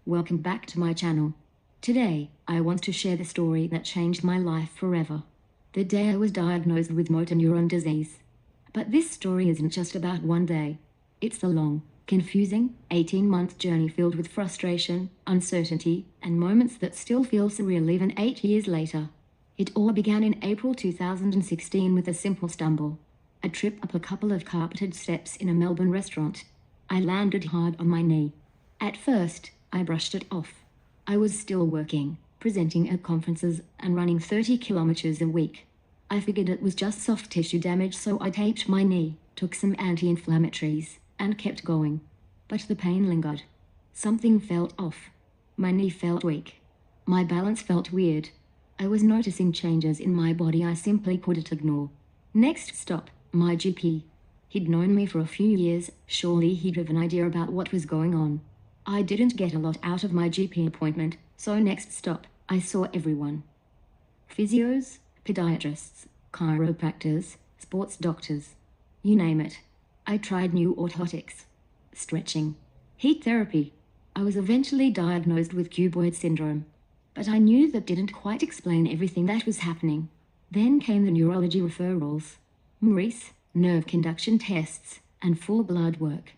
Welcome back to my channel. Today, I want to share the story that changed my life forever. The day I was diagnosed with motor neurone disease. But this story isn't just about one day. It's a long, confusing, 18-month journey filled with frustration, uncertainty, and moments that still feel surreal even 8 years later. It all began in April 2016 with a simple stumble. A trip up a couple of carpeted steps in a Melbourne restaurant. I landed hard on my knee. At first, I brushed it off. I was still working, presenting at conferences, and running 30 kilometers a week. I figured it was just soft tissue damage, so I taped my knee, took some anti-inflammatories, and kept going. But the pain lingered. Something felt off. My knee felt weak. My balance felt weird. I was noticing changes in my body I simply couldn't ignore. Next stop, my GP. He'd known me for a few years, surely he'd have an idea about what was going on. I didn't get a lot out of my GP appointment, so next stop, I saw everyone. Physios, podiatrists, chiropractors, sports doctors. You name it. I tried new orthotics, stretching, heat therapy. I was eventually diagnosed with cuboid syndrome. But I knew that didn't quite explain everything that was happening. Then came the neurology referrals, MRIs, nerve conduction tests, and full blood work.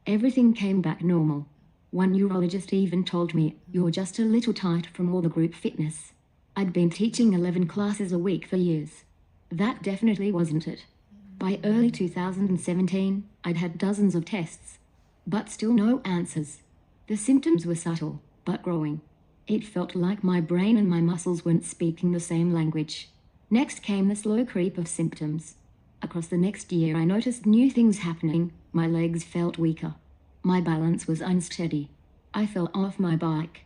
Everything came back normal. One neurologist even told me, "You're just a little tight from all the group fitness." I'd been teaching 11 classes a week for years. That definitely wasn't it. By early 2017, I'd had dozens of tests, but still no answers. The symptoms were subtle, but growing. It felt like my brain and my muscles weren't speaking the same language. Next came the slow creep of symptoms. Across the next year, I noticed new things happening. My legs felt weaker. My balance was unsteady. I fell off my bike.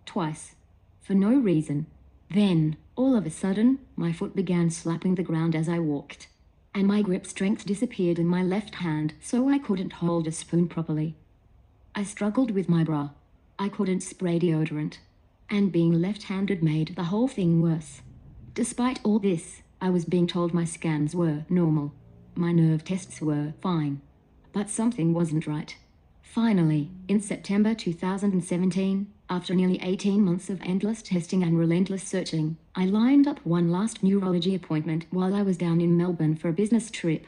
Twice. For no reason. Then, all of a sudden, my foot began slapping the ground as I walked. And my grip strength disappeared in my left hand, so I couldn't hold a spoon properly. I struggled with my bra. I couldn't spray deodorant. And being left-handed made the whole thing worse. Despite all this, I was being told my scans were normal. My nerve tests were fine. But something wasn't right. Finally, in September 2017, after nearly 18 months of endless testing and relentless searching, I lined up one last neurology appointment while I was down in Melbourne for a business trip.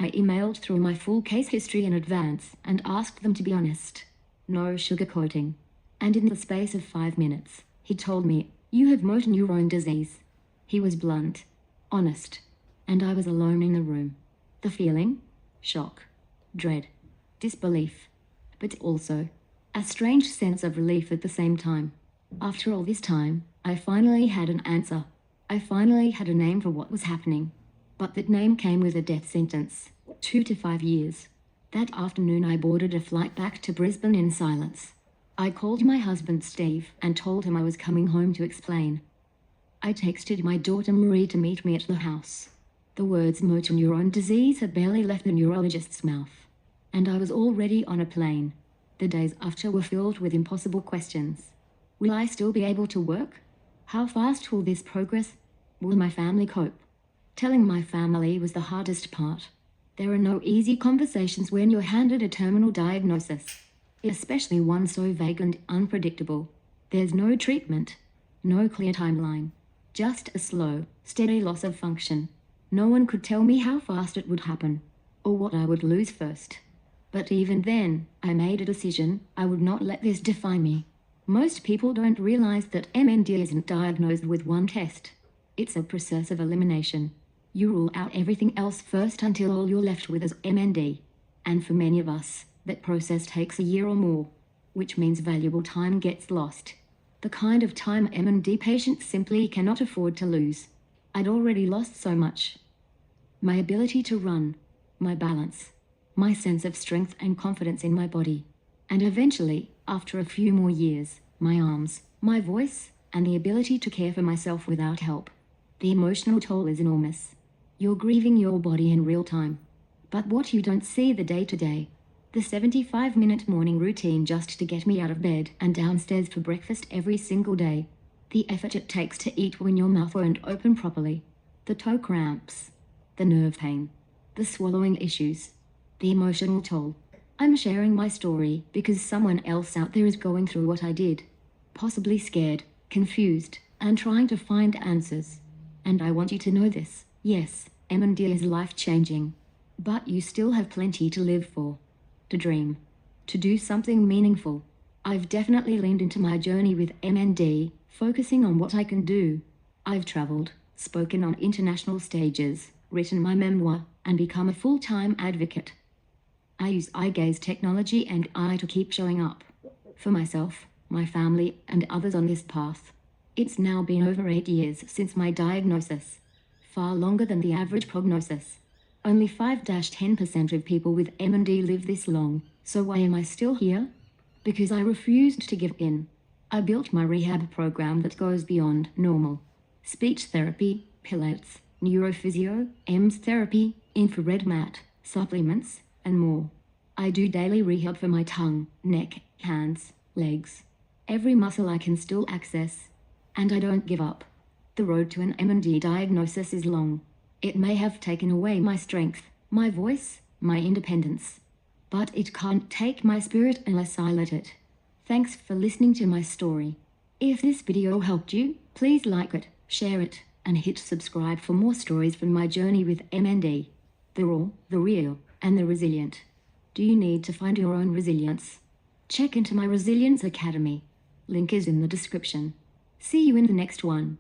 I emailed through my full case history in advance and asked them to be honest. No sugarcoating. And in the space of 5 minutes, he told me, "You have motor neurone disease." He was blunt, honest, and I was alone in the room. The feeling? Shock, dread, disbelief, but also a strange sense of relief at the same time. After all this time, I finally had an answer. I finally had a name for what was happening. But that name came with a death sentence, 2 to 5 years. That afternoon I boarded a flight back to Brisbane in silence. I called my husband Steve and told him I was coming home to explain. I texted my daughter Marie to meet me at the house. The words motor neurone disease had barely left the neurologist's mouth. And I was already on a plane. The days after were filled with impossible questions. Will I still be able to work? How fast will this progress? Will my family cope? Telling my family was the hardest part. There are no easy conversations when you're handed a terminal diagnosis. Especially one so vague and unpredictable. There's no treatment, no clear timeline, just a slow, steady loss of function. No one could tell me how fast it would happen, or what I would lose first. But even then, I made a decision. I would not let this define me. Most people don't realize that MND isn't diagnosed with one test. It's a process of elimination. You rule out everything else first until all you're left with is MND. And for many of us, that process takes a year or more, which means valuable time gets lost. The kind of time MND patients simply cannot afford to lose. I'd already lost so much. My ability to run, my balance, my sense of strength and confidence in my body. And eventually, after a few more years, my arms, my voice, and the ability to care for myself without help. The emotional toll is enormous. You're grieving your body in real time. But what you don't see the day-to-day, the 75-minute morning routine just to get me out of bed and downstairs for breakfast every single day. The effort it takes to eat when your mouth won't open properly. The toe cramps. The nerve pain. The swallowing issues. The emotional toll. I'm sharing my story because someone else out there is going through what I did. possibly scared, confused, and trying to find answers. And I want you to know this. Yes, MND is life-changing. But you still have plenty to live for. To dream. To do something meaningful. I've definitely leaned into my journey with MND, focusing on what I can do. I've traveled, spoken on international stages, written my memoir, and become a full-time advocate. I use eye gaze technology and I to keep showing up. For myself, my family, and others on this path. It's now been over 8 years since my diagnosis. Far longer than the average prognosis. Only 5-10% of people with MND live this long, so why am I still here? Because I refused to give in. I built my rehab program that goes beyond normal. Speech therapy, pilates, neurophysio, EMS therapy, infrared mat, supplements, and more. I do daily rehab for my tongue, neck, hands, legs. Every muscle I can still access. And I don't give up. The road to an MND diagnosis is long. It may have taken away my strength, my voice, my independence. But it can't take my spirit unless I let it. Thanks for listening to my story. If this video helped you, please like it, share it, and hit subscribe for more stories from my journey with MND. The raw, the real, and the resilient. Do you need to find your own resilience? Check into my Resilience Academy. Link is in the description. See you in the next one.